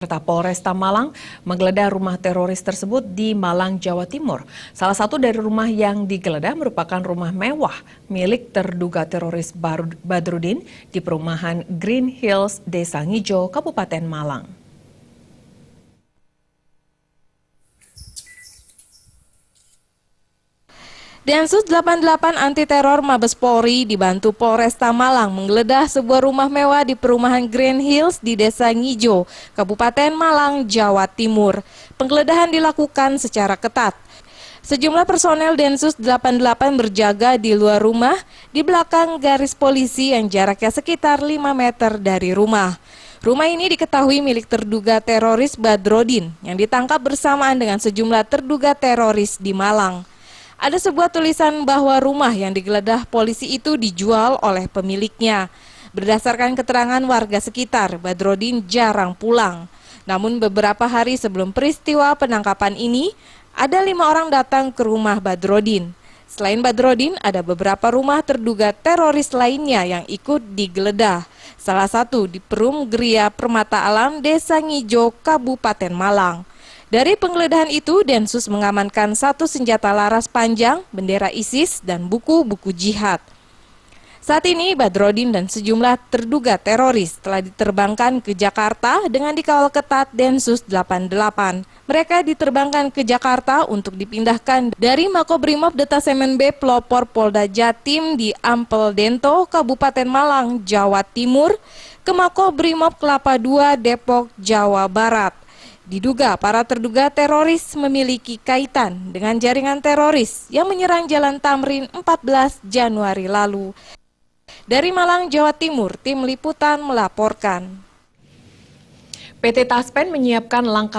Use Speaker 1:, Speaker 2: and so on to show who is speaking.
Speaker 1: Polresta Malang menggeledah rumah teroris tersebut di Malang, Jawa Timur. Salah satu dari rumah yang digeledah merupakan rumah mewah milik terduga teroris Badrudin di perumahan Green Hills, Desa Ngijo, Kabupaten Malang.
Speaker 2: Densus 88 Anti Teror Mabes Polri dibantu Polresta Malang menggeledah sebuah rumah mewah di perumahan Green Hills di Desa Ngijo, Kabupaten Malang, Jawa Timur. Penggeledahan dilakukan secara ketat. Sejumlah personel Densus 88 berjaga di luar rumah di belakang garis polisi yang jaraknya sekitar 5 meter dari rumah. Rumah ini diketahui milik terduga teroris Badrudin yang ditangkap bersamaan dengan sejumlah terduga teroris di Malang. Ada sebuah tulisan bahwa rumah yang digeledah polisi itu dijual oleh pemiliknya. Berdasarkan keterangan warga sekitar, Badrudin jarang pulang. Namun beberapa hari sebelum peristiwa penangkapan ini, ada 5 orang datang ke rumah Badrudin. Selain Badrudin, ada beberapa rumah terduga teroris lainnya yang ikut digeledah. Salah satu di Perum Geria Permata Alam, Desa Ngijo, Kabupaten Malang. Dari penggeledahan itu, Densus mengamankan 1 senjata laras panjang, bendera ISIS, dan buku-buku jihad. Saat ini, Badrudin dan sejumlah terduga teroris telah diterbangkan ke Jakarta dengan dikawal ketat Densus 88. Mereka diterbangkan ke Jakarta untuk dipindahkan dari Makobrimob Detasemen B Pelopor Polda Jatim di Ampel Dento, Kabupaten Malang, Jawa Timur, ke Makobrimob Kelapa II, Depok, Jawa Barat. Diduga para terduga teroris memiliki kaitan dengan jaringan teroris yang menyerang Jalan Tamrin 14 Januari lalu. Dari Malang, Jawa Timur, tim liputan melaporkan.
Speaker 1: PT Taspen menyiapkan langkah